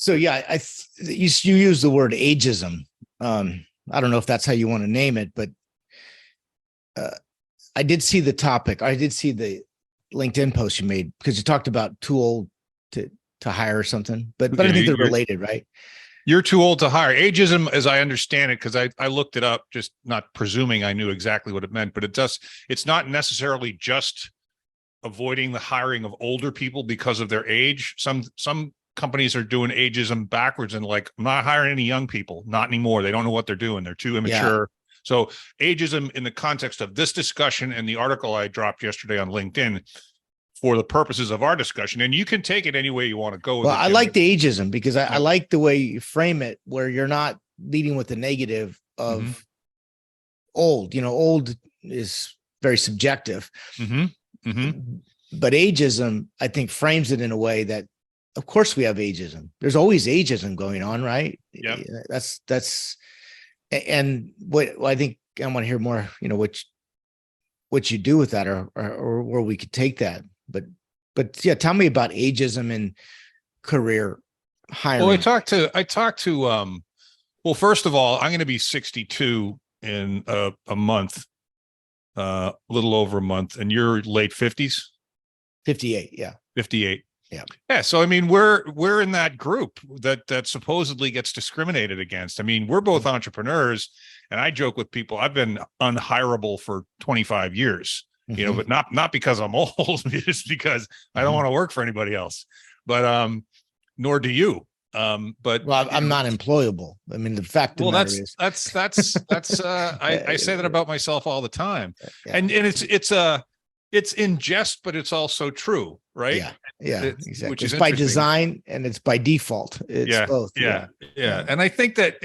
So yeah, you use the word ageism. I don't know if that's how you want to name it, but uh, I did see the topic. I did see the LinkedIn post you made because you talked about too old to hire or something. But I think they're related, right? You're too old to hire. Ageism, as I understand it, because I looked it up, just not presuming I knew exactly what it meant, but it's not necessarily just avoiding the hiring of older people because of their age. Some companies are doing ageism backwards and like, I'm not hiring any young people, not anymore. They don't know what they're doing. They're too immature. Yeah. So ageism in the context of this discussion and the article I dropped yesterday on LinkedIn for the purposes of our discussion, and you can take it any way you want to go with well, it. I like the ageism because I like the way you frame it, where you're not leading with the negative of old. Old is very subjective. But ageism, I think, frames it in a way that, of course, we have ageism. There's always ageism going on, right? Yeah. That's, and what I think I want to hear more, what you do with that, or where we could take that. But yeah, tell me about ageism and career hiring. Well, I talked to well, first of all, I'm going to be 62 in a month, a little over a month, and you're late 50s. 58, yeah. 58. Yeah. Yeah. So I mean, we're in that group that supposedly gets discriminated against. I mean, we're both entrepreneurs, and I joke with people, I've been unhireable for 25 years. But not because I'm old, just because I don't want to work for anybody else. But nor do you. But well, I'm not employable. I mean, the fact of the matter is that's I say that about myself all the time. Yeah. And it's in jest, but it's also true, right? Yeah, exactly. Which is by design and it's by default. It's both. Yeah. And I think that,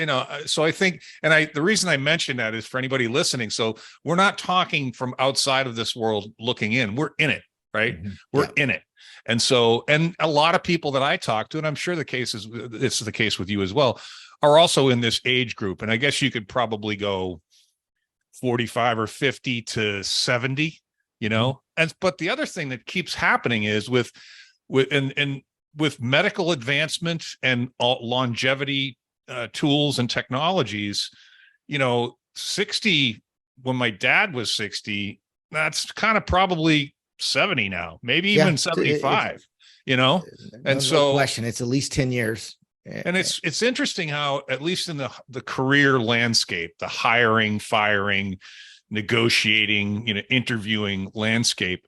so I think, and the reason I mentioned that is for anybody listening. So we're not talking from outside of this world looking in, we're in it, right? We're in it. And so, and a lot of people that I talk to, and I'm sure it's the case with you as well, are also in this age group. And I guess you could probably go 45 or 50 to 70, but the other thing that keeps happening is with medical advancement and longevity tools and technologies, 60, when my dad was 60, that's kind of probably 70 now, maybe even 75, and no question, it's at least 10 years. And it's interesting how, at least in the career landscape, the hiring, firing, negotiating, interviewing landscape,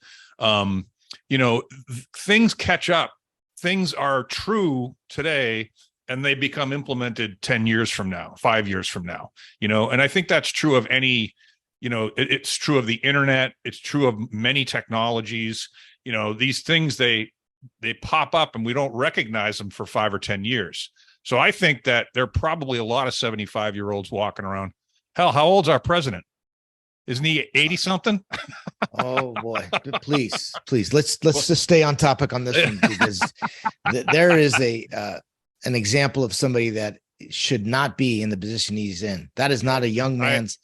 things catch up. Things are true today and they become implemented 10 years from now, 5 years from now, and I think that's true of any, it's true of the internet. It's true of many technologies. These things, they pop up and we don't recognize them for 5 or 10 years. So I think that there are probably a lot of 75-year-olds walking around. Hell, how old's our president? Isn't he 80 something? Oh boy, please. Let's just stay on topic on this one, because there is an example of somebody that should not be in the position he's in. That is not a young man's.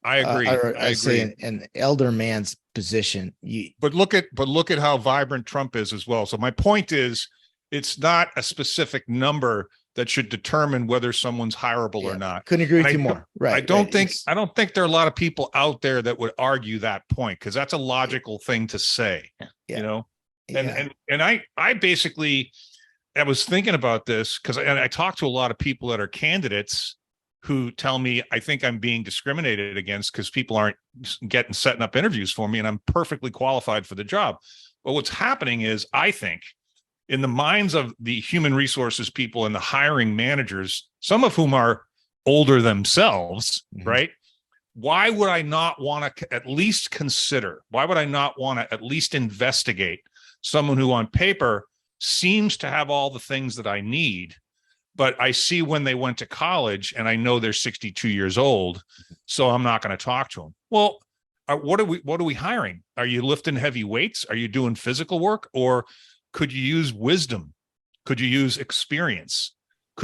I agree. I say an elder man's position. But look at how vibrant Trump is as well. So my point is, it's not a specific number that should determine whether someone's hireable or not. Couldn't agree with you more. Right. I don't think there are a lot of people out there that would argue that point, because that's a logical thing to say. And I basically, I was thinking about this because I talk to a lot of people that are candidates who tell me, I think I'm being discriminated against because people aren't setting up interviews for me, and I'm perfectly qualified for the job. But what's happening is, I think, in the minds of the human resources people and the hiring managers, some of whom are older themselves, right? Why would I not want to at least consider? Why would I not want to at least investigate someone who on paper seems to have all the things that I need, but I see when they went to college and I know they're 62 years old, so I'm not going to talk to them. Well, what are we hiring? Are you lifting heavy weights? Are you doing physical work? Or could you use wisdom? Could you use experience?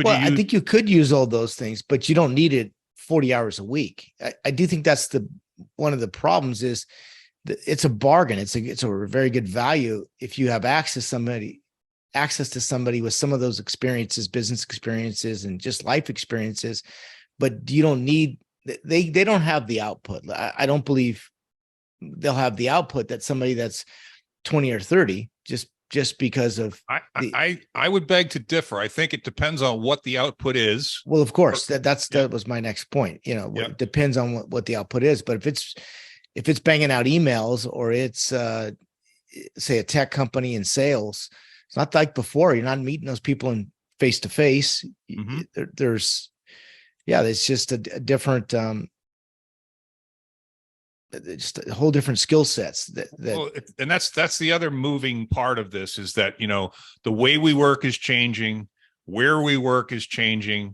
I think you could use all those things, but you don't need it 40 hours a week. I do think that's one of the problems is that it's a bargain. It's a very good value if you have access to somebody access to somebody with some of those experiences, business experiences, and just life experiences, but you don't need, they don't have the output. I don't believe they'll have the output that somebody that's 20 or 30 just because of I would beg to differ. I think it depends on what the output is. Well, of course, that was my next point. It depends on what the output is. But if it's banging out emails, or it's say a tech company in sales, it's not like before. You're not meeting those people in face to face. There's just a different just a whole different skill sets and that's the other moving part of this, is that, the way we work is changing, where we work is changing,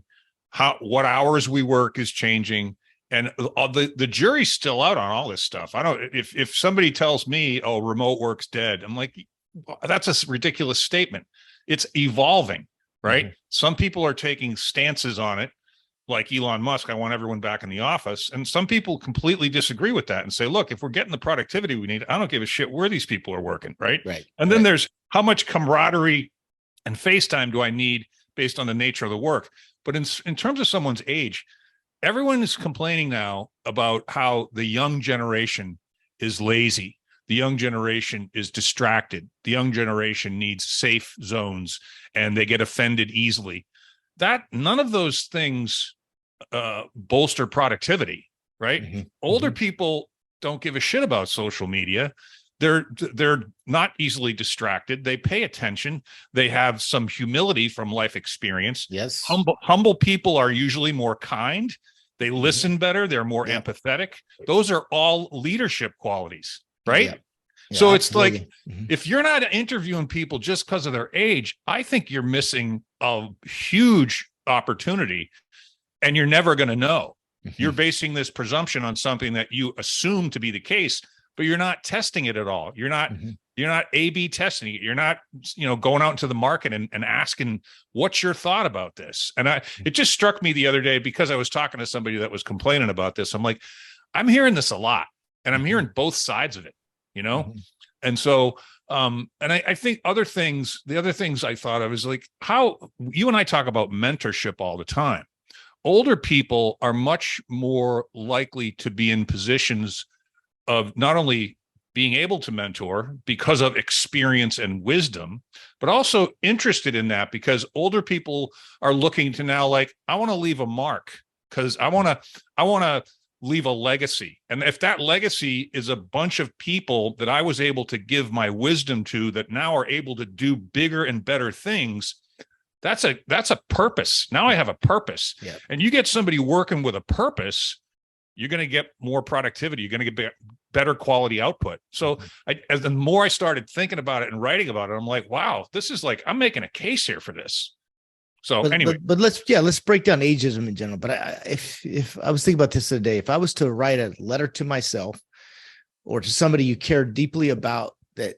what hours we work is changing. And the jury's still out on all this stuff. I don't, if somebody tells me, oh, remote work's dead, I'm like, that's a ridiculous statement. It's evolving, right? Some people are taking stances on it, like Elon Musk, I want everyone back in the office. And some people completely disagree with that and say, look, if we're getting the productivity we need, I don't give a shit where these people are working, right? And then there's how much camaraderie and FaceTime do I need based on the nature of the work. But in terms of someone's age, everyone is complaining now about how the young generation is lazy. The young generation is distracted. The young generation needs safe zones, and they get offended easily. None of those things bolster productivity, right? Older people don't give a shit about social media. They're not easily distracted. They pay attention. They have some humility from life experience. Yes. Humble people are usually more kind. They listen better. They're more empathetic. Those are all leadership qualities, right? So it's like, if you're not interviewing people just because of their age, I think you're missing a huge opportunity, and you're never going to know. You're basing this presumption on something that you assume to be the case, but you're not testing it at all. You're not A/B testing it. You're not, going out into the market and asking, what's your thought about this? And it just struck me the other day, because I was talking to somebody that was complaining about this. I'm like, I'm hearing this a lot, and I'm hearing both sides of it, And so, and I think the other things I thought of is like how you and I talk about mentorship all the time. Older people are much more likely to be in positions of not only being able to mentor because of experience and wisdom, but also interested in that because older people are looking to now, like, I want to leave a mark, because I want to leave a legacy. And if that legacy is a bunch of people that I was able to give my wisdom to that now are able to do bigger and better things, that's a purpose. Now I have a purpose. Yeah. And you get somebody working with a purpose, you're going to get more productivity. You're going to get better quality output. So as the more I started thinking about it and writing about it, I'm like, wow, this is like, I'm making a case here for this. So anyway, but let's break down ageism in general. But if I was thinking about this today, if I was to write a letter to myself or to somebody you care deeply about that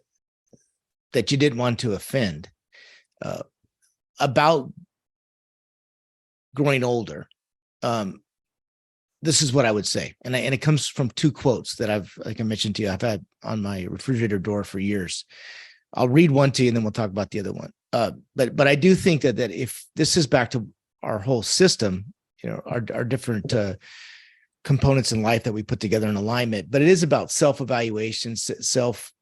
you didn't want to offend, about growing older, this is what I would say. And it comes from two quotes that like I mentioned to you, I've had on my refrigerator door for years. I'll read one to you and then we'll talk about the other one. But I do think that if this is back to our whole system, our different components in life that we put together in alignment, but it is about self-evaluation, just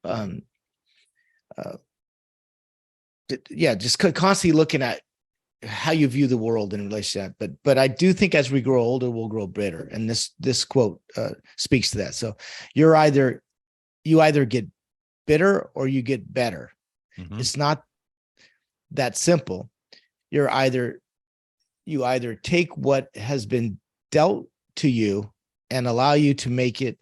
constantly looking at how you view the world in relation to that. But I do think as we grow older, we'll grow better. And this quote speaks to that. So you either get bitter or you get better. It's not that simple. You either take what has been dealt to you and allow you to make it.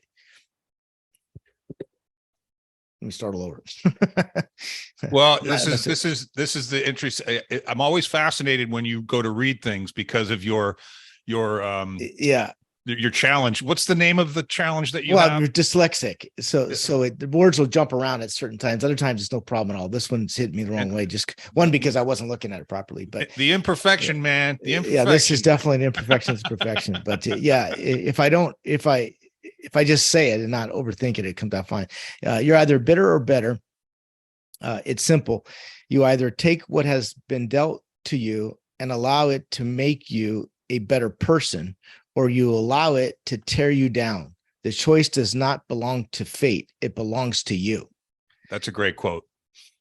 Let me start all over. Well, this is the interest. I'm always fascinated when you go to read things because of your challenge. What's the name of the challenge that you have? Well, you're dyslexic. So the words will jump around at certain times. Other times it's no problem at all. This one's hit me the wrong way. Just one, because I wasn't looking at it properly, but the imperfection, man, the imperfection. Yeah, this is definitely an imperfection. It's perfection. But if I just say it and not overthink it, it comes out fine. You're either bitter or better. It's simple. You either take what has been dealt to you and allow it to make you a better person, or you allow it to tear you down. The choice does not belong to fate. It belongs to you. That's a great quote.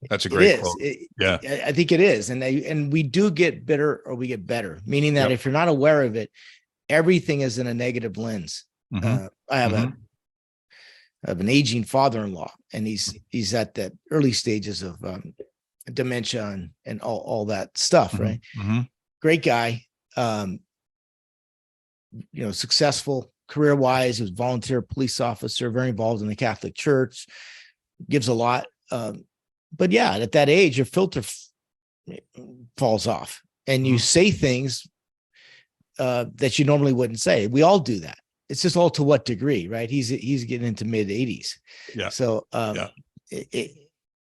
That's a It great is. quote. Yeah. I think it is. And we do get bitter or we get better, meaning that if you're not aware of it, everything is in a negative lens. I have an aging father-in-law, and he's at the early stages of dementia and all that stuff, right? Great guy, successful career-wise. He was a volunteer police officer, very involved in the Catholic Church, gives a lot. But yeah, at that age, your filter falls off, and you say things that you normally wouldn't say. We all do that. It's just all to what degree, right? He's getting into mid 80s. Yeah. So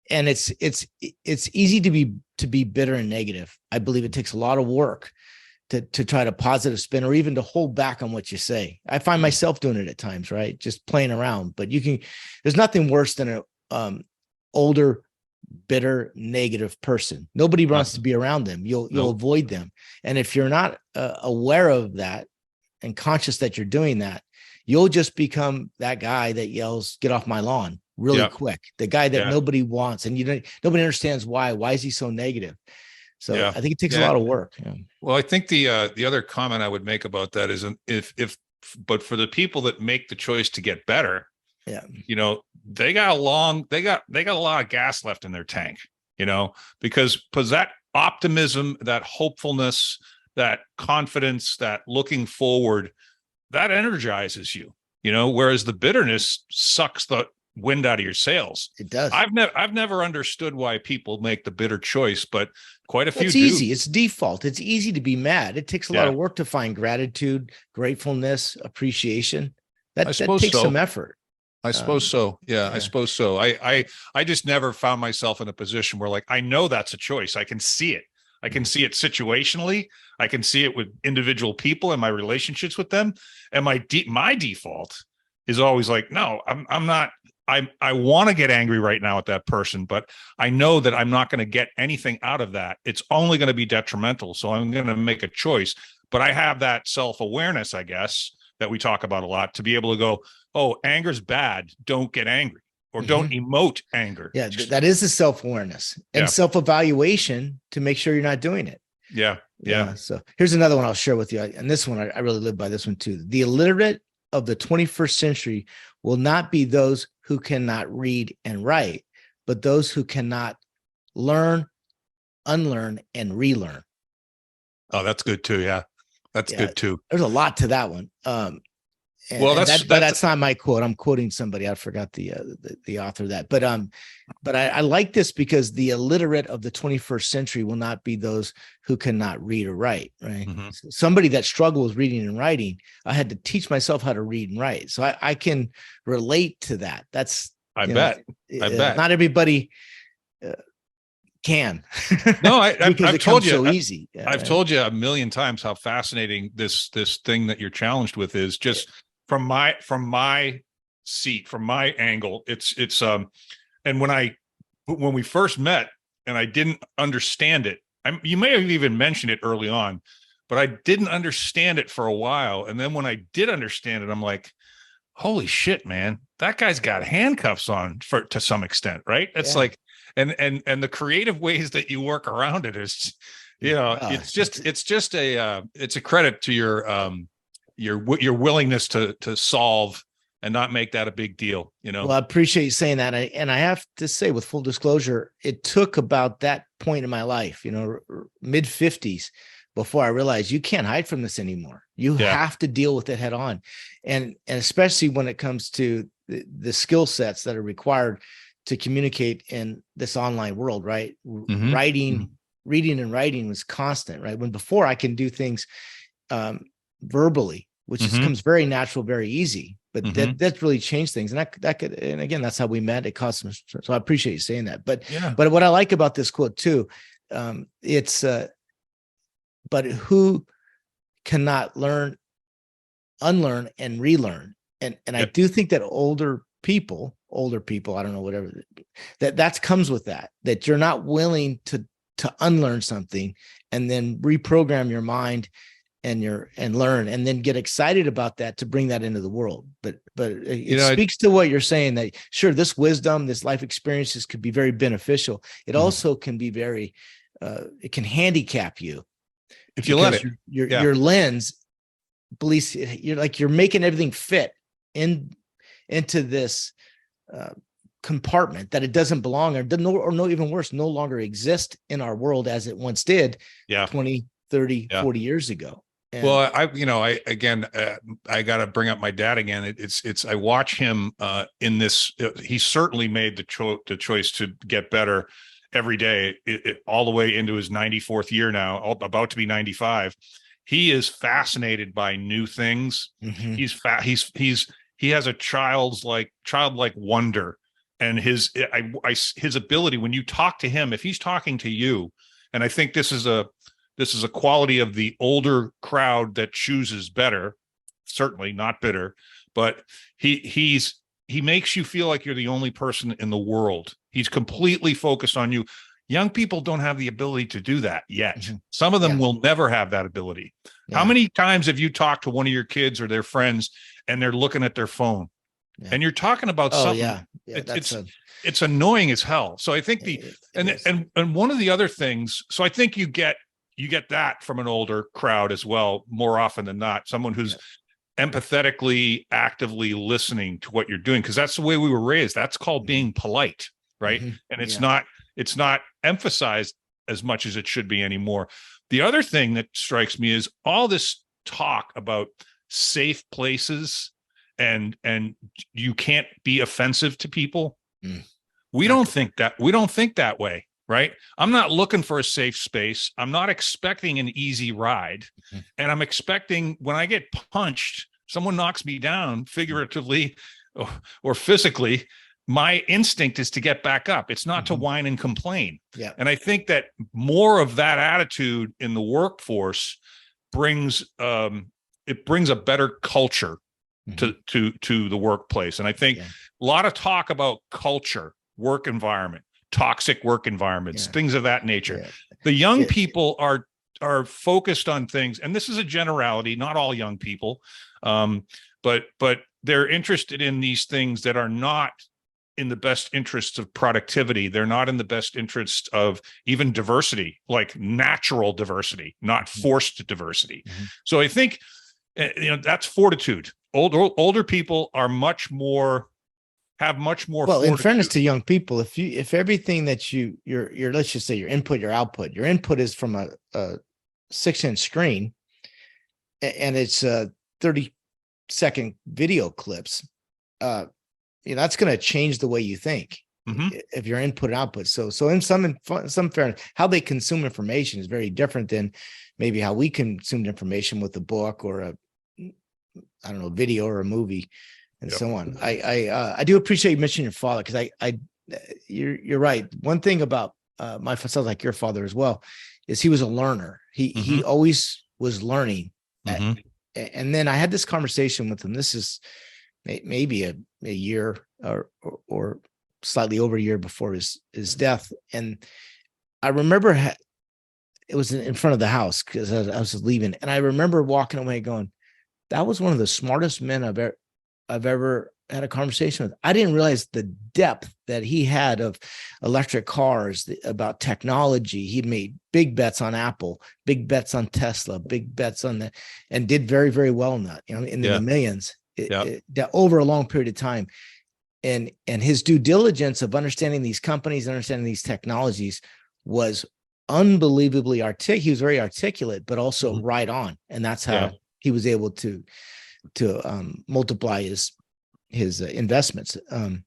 it's easy to be bitter and negative. I believe it takes a lot of work to try to positive spin, or even to hold back on what you say. I find myself doing it at times, right? Just playing around. But there's nothing worse than a older, bitter, negative person. Nobody wants to be around them. You'll avoid them. And if you're not aware of that and conscious that you're doing that, you'll just become that guy that yells, "Get off my lawn," really quick. The guy that nobody wants, and nobody understands why. Why is he so negative? So I think it takes a lot of work. Yeah. Well, I think the other comment I would make about that is, but for the people that make the choice to get better, they got a lot of gas left in their tank, because that optimism, that hopefulness, that confidence, that looking forward, that energizes you, whereas the bitterness sucks the wind out of your sails. It does. I've never understood why people make the bitter choice, but quite a few It's easy. It's default. It's easy to be mad. It takes a lot of work to find gratitude, gratefulness, appreciation. That takes some effort. I suppose so. Yeah, I suppose so. I just never found myself in a position where, like, I know that's a choice. I can see it. I can see it situationally. I can see it with individual people and my relationships with them. And my default is always like, no, I'm not. I want to get angry right now at that person, but I know that I'm not going to get anything out of that. It's only going to be detrimental. So I'm going to make a choice. But I have that self-awareness, I guess, that we talk about a lot, to be able to go, oh, anger's bad. Don't get angry, or don't emote anger. Yeah, that is the self-awareness and self-evaluation to make sure you're not doing it. Yeah. So here's another one I'll share with you. And this one, I really live by this one too. The illiterate of the 21st century will not be those who cannot read and write, but those who cannot learn, unlearn, and relearn. Oh, that's good too. Yeah, that's good too. There's a lot to that one. That's not my quote. I'm quoting somebody. I forgot the author of that. But I like this, because the illiterate of the 21st century will not be those who cannot read or write. Right. Somebody that struggles reading and writing, I had to teach myself how to read and write. So I can relate to that. I bet. Not everybody can. No, I've told you so easy. I've told you a million times how fascinating this thing that you're challenged with is, just from my seat, from my angle. It's and when we first met and I didn't understand it, you may have even mentioned it early on, but I didn't understand it for a while. And then when I did understand it, I'm like, holy shit, man, that guy's got handcuffs on to some extent, right? It's like, and the creative ways that you work around it is, it's a credit to your willingness to solve and not make that a big deal. Well, I appreciate you saying that. And I have to say, with full disclosure, it took about that point in my life, mid 50s, before I realized you can't hide from this anymore. You have to deal with it head on. And especially when it comes to the skill sets that are required to communicate in this online world, right? Reading and writing was constant, right? When before I can do things verbally, which just comes very natural, very easy, but that's really changed things. And and again, that's how we met at Customers. So I appreciate you saying that. But what I like about this quote too, it's but who cannot learn, unlearn, and relearn. And I do think that older people, I don't know, whatever, that comes with that you're not willing to unlearn something and then reprogram your mind and learn and then get excited about that to bring that into the world. But it speaks to what you're saying, that sure, this wisdom, this life experiences could be very beneficial. It also can be very it can handicap you if you let it. Your lens believes you're making everything fit into this compartment that it doesn't belong, or no, even worse, no longer exist in our world as it once did 20, 30, 40 years ago. And well, I got to bring up my dad again. I watch him in this. He certainly made the choice to get better every day, all the way into his 94th year now, about to be 95. He is fascinated by new things. He has a childlike wonder, and his ability when you talk to him, if he's talking to you, and I think this is a quality of the older crowd that chooses better, certainly not bitter, but he makes you feel like you're the only person in the world. He's completely focused on you. Young people don't have the ability to do that yet. Some of them will never have that ability. How many times have you talked to one of your kids or their friends and they're looking at their phone and you're talking about something? It's annoying as hell. So I think and one of the other things, so I think you get that from an older crowd as well, more often than not, someone who's empathetically, actively listening to what you're doing, because that's the way we were raised. That's called being polite, right? And it's not emphasized as much as it should be anymore. The other thing that strikes me is all this talk about safe places and you can't be offensive to people. We don't think that way. Right. I'm not looking for a safe space. I'm not expecting an easy ride. And I'm expecting when I get punched, someone knocks me down figuratively or physically, my instinct is to get back up. It's not to whine and complain. And I think that more of that attitude in the workforce brings a better culture to the workplace. And I think a lot of talk about culture, work environment, toxic work environments, things of that nature. The young people are focused on things, and this is a generality, not all young people, but they're interested in these things that are not in the best interests of productivity. They're not in the best interest of even diversity, like natural diversity, not forced diversity. So I think that's fortitude. Older people are much more well, fortitude. In fairness to young people, if everything that your let's just say your input is from a 6-inch screen and it's 30-second video clips, that's going to change the way you think if your input and output. So in some fairness, how they consume information is very different than maybe how we consumed information with a book or a video or a movie. And so on. I do appreciate you mentioning your father, because you're right. One thing about my father, sounds like your father as well, is he was a learner. He always was learning. And then I had this conversation with him. This is maybe a year or slightly over a year before his death. And I remember it was in front of the house because I was leaving, and I remember walking away going, "That was one of the smartest men I've ever had a conversation with." I didn't realize the depth that he had of electric cars, about technology. He made big bets on Apple, big bets on Tesla, big bets on that, and did very, very well in that, in the millions over a long period of time. And his due diligence of understanding these companies, understanding these technologies was unbelievably articulate. He was very articulate, but also right on. And that's how he was able to multiply his investments. And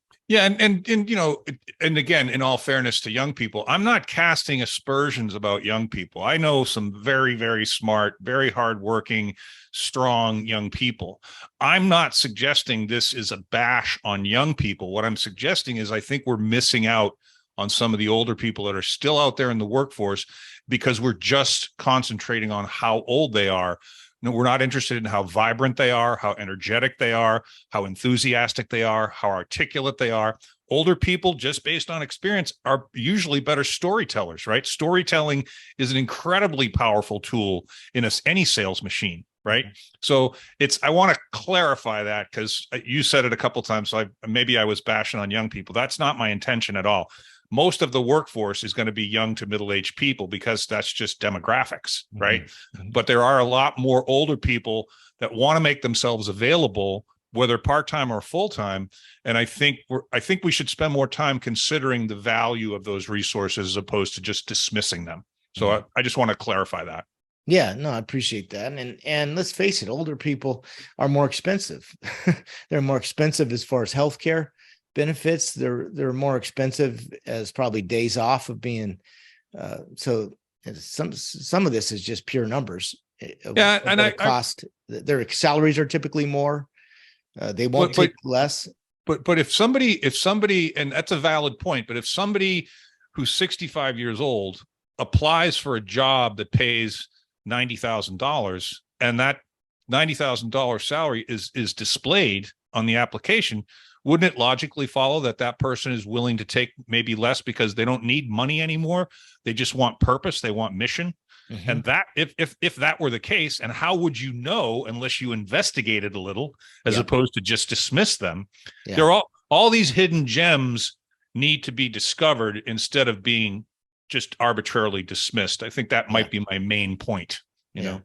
again, in all fairness to young people, I'm not casting aspersions about young people. I know some very, very smart, very hardworking, strong young people. I'm not suggesting this is a bash on young people. What I'm suggesting is I think we're missing out on some of the older people that are still out there in the workforce because we're just concentrating on how old they are. No, we're not interested in how vibrant they are, how energetic they are, how enthusiastic they are, how articulate they are. older people, just based on experience, are usually better storytellers, right? Storytelling is an incredibly powerful tool in any sales machine, right? So I want to clarify that, because you said it a couple of times, so maybe I was bashing on young people. That's not my intention at all. Most of the workforce is going to be young to middle-aged people, because that's just demographics, right? But there are a lot more older people that want to make themselves available, whether part-time or full-time. And I think we should spend more time considering the value of those resources as opposed to just dismissing them. So I just want to clarify that. Yeah, no, I appreciate that. And let's face it, older people are more expensive. They're more expensive as far as healthcare benefits. They're more expensive as probably days off of being. So some of this is just pure numbers. Yeah, and their salaries are typically more. They won't take less. But if somebody, and that's a valid point, but if somebody who's 65 years old applies for a job that pays $90,000, and that $90,000 salary is displayed on the application, wouldn't it logically follow that that person is willing to take maybe less because they don't need money anymore? They just want purpose. They want mission. And that, if that were the case, and how would you know unless you investigated a little, as opposed to just dismiss them? They're all these hidden gems need to be discovered instead of being just arbitrarily dismissed. I think that might be my main point, you know?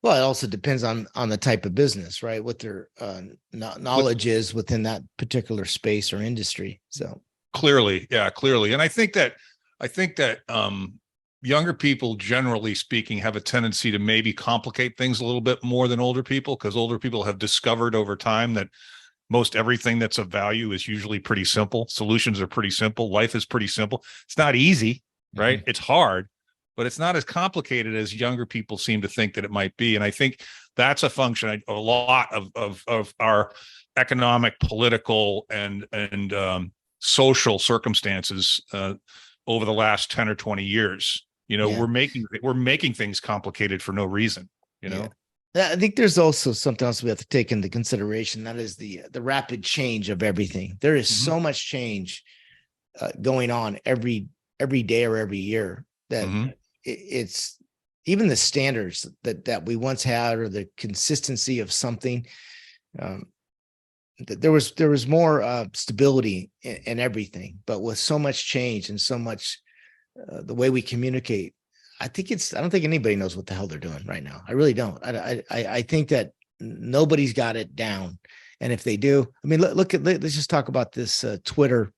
Well, it also depends on the type of business, right? What their knowledge is within that particular space or industry. So clearly. And I think that younger people, generally speaking, have a tendency to maybe complicate things a little bit more than older people, because older people have discovered over time that most everything that's of value is usually pretty simple. Solutions are pretty simple. Life is pretty simple. It's not easy, right? It's hard, but it's not as complicated as younger people seem to think that it might be. And I think that's a function of a lot of our economic, political, and social circumstances over the last 10 or 20 years. You know, we're making things complicated for no reason, you know? I think there's also something else we have to take into consideration. That is the rapid change of everything. There is so much change going on every day or every year that it's even the standards that we once had, or the consistency of something. There was more stability in everything, but with so much change and so much the way we communicate, I don't think anybody knows what the hell they're doing right now. I really don't. I think that nobody's got it down. And if they do, I mean, let's just talk about this Twitter.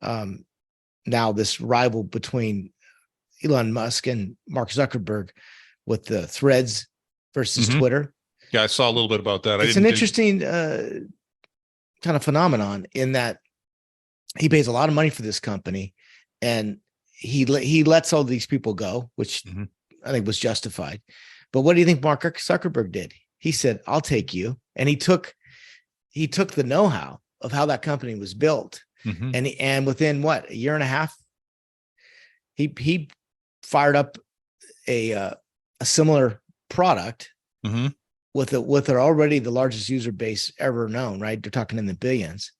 Now this rival between Elon Musk and Mark Zuckerberg with the Threads versus Twitter. Yeah, I saw a little bit about that. It's an interesting kind of phenomenon in that he pays a lot of money for this company, and he lets all these people go, which I think was justified. But what do you think Mark Zuckerberg did? He said, "I'll take you," and he took the know-how of how that company was built, and within a year and a half, he fired up a similar product with already the largest user base ever known. Right, they're talking in the billions,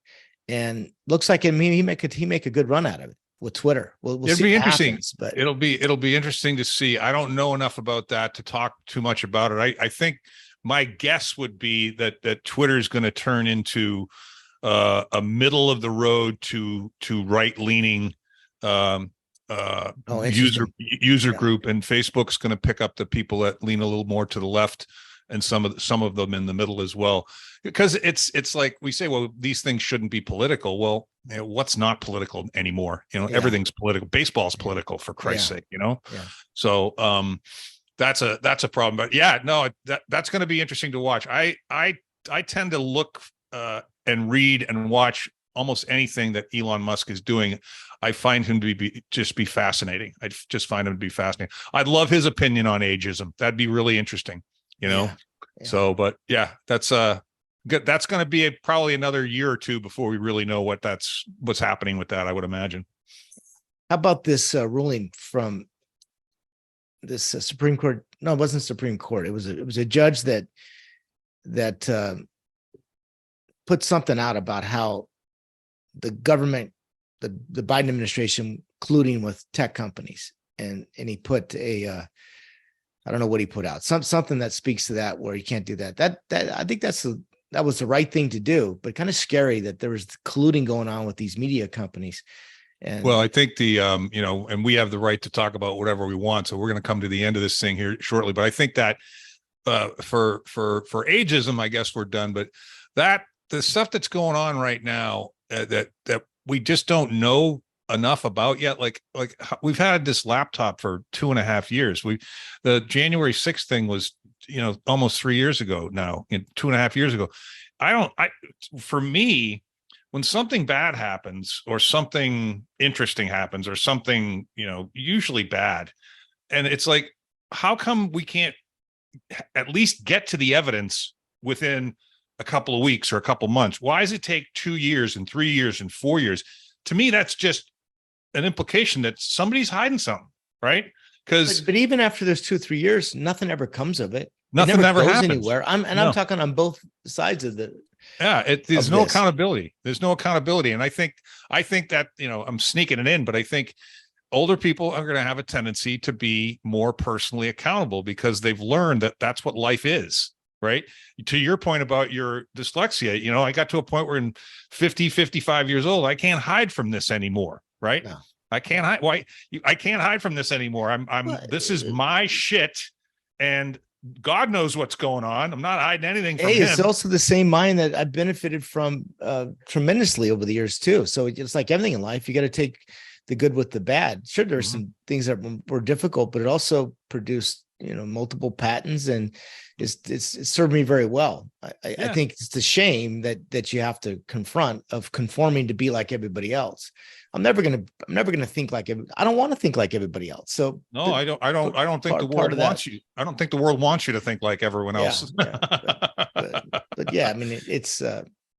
and looks like he make a good run out of it with Twitter. We'll it'll see be what interesting. happens, but It'll be interesting to see. I don't know enough about that to talk too much about it. I think my guess would be that Twitter is going to turn into a middle of the road to right leaning user group, and Facebook's going to pick up the people that lean a little more to the left, and some of them in the middle as well. Because it's like we say, well, these things shouldn't be political. Well, you know, what's not political anymore? You know, everything's political. Baseball's political, for Christ's sake, you know? Yeah. So that's a problem. But yeah, no, that's going to be interesting to watch. I tend to look and read and watch almost anything that Elon Musk is doing. I find him to be fascinating. I just find him to be fascinating. I'd love his opinion on ageism. That'd be really interesting, you know? Yeah. So, but yeah, that's going to be probably another year or two before we really know what's happening with that, I would imagine. How about this ruling from this Supreme Court? No, it wasn't Supreme Court. It was a judge that put something out about how the government, the Biden administration colluding with tech companies, and he put a I don't know what he put out, something that speaks to that, where you can't do that. That I think that was the right thing to do, but kind of scary that there was colluding going on with these media companies. And well, I think the and we have the right to talk about whatever we want, so we're going to come to the end of this thing here shortly. But I think that for ageism, I guess we're done. But that the stuff that's going on right now that we just don't know enough about yet. Like we've had this laptop for 2.5 years. The January 6th thing was, almost 3 years ago now, 2.5 years ago. For me, when something bad happens or something interesting happens or something, usually bad, and it's like, how come we can't at least get to the evidence within a couple of weeks or a couple of months? Why does it take 2 years and 3 years and 4 years? To me, that's just an implication that somebody's hiding something, right? But even after those 2-3 years, nothing ever comes of it. Nothing ever goes happens anywhere. I'm talking on both sides of the. Yeah, there's no accountability. There's no accountability, and I think that I'm sneaking it in, but I think older people are going to have a tendency to be more personally accountable because they've learned that that's what life is, right? To your point about your dyslexia, I got to a point where in 50, 55 years old, I can't hide from this anymore, right? No. I can't hide. Why? I can't hide from this anymore. This is my shit, and God knows what's going on. I'm not hiding anything from him. It's also the same mind that I benefited from tremendously over the years too. So it's like everything in life, you got to take the good with the bad. Sure, there's some things that were difficult, but it also produced, multiple patents, and it's served me very well. I think it's a shame that you have to confront of conforming to be like everybody else. I'm never gonna think like I don't want to think like everybody else. So no, I don't think the world wants you. I don't think the world wants you to think like everyone else. But yeah, I mean, it's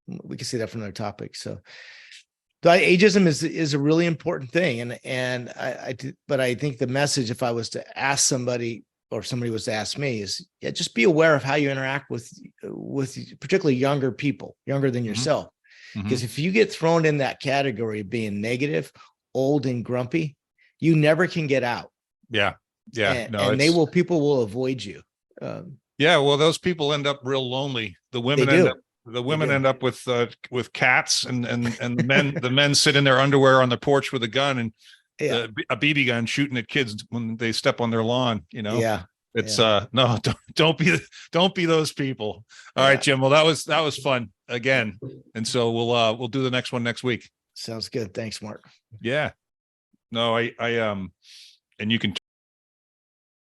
we can see that from their topic. So ageism is a really important thing, and I think the message, if I was to ask somebody or somebody was to ask me, is just be aware of how you interact with particularly younger people, younger than yourself. Because if you get thrown in that category of being negative, old, and grumpy, you never can get out. Yeah. And people will avoid you. Well, those people end up real lonely. The women end up with cats, and the men sit in their underwear on the porch with a gun and a BB gun shooting at kids when they step on their lawn. It's no, don't be those people. All right, Jim. Well, that was fun again, and so we'll do the next one next week. Sounds good. Thanks, Mark. Yeah. No, I and you can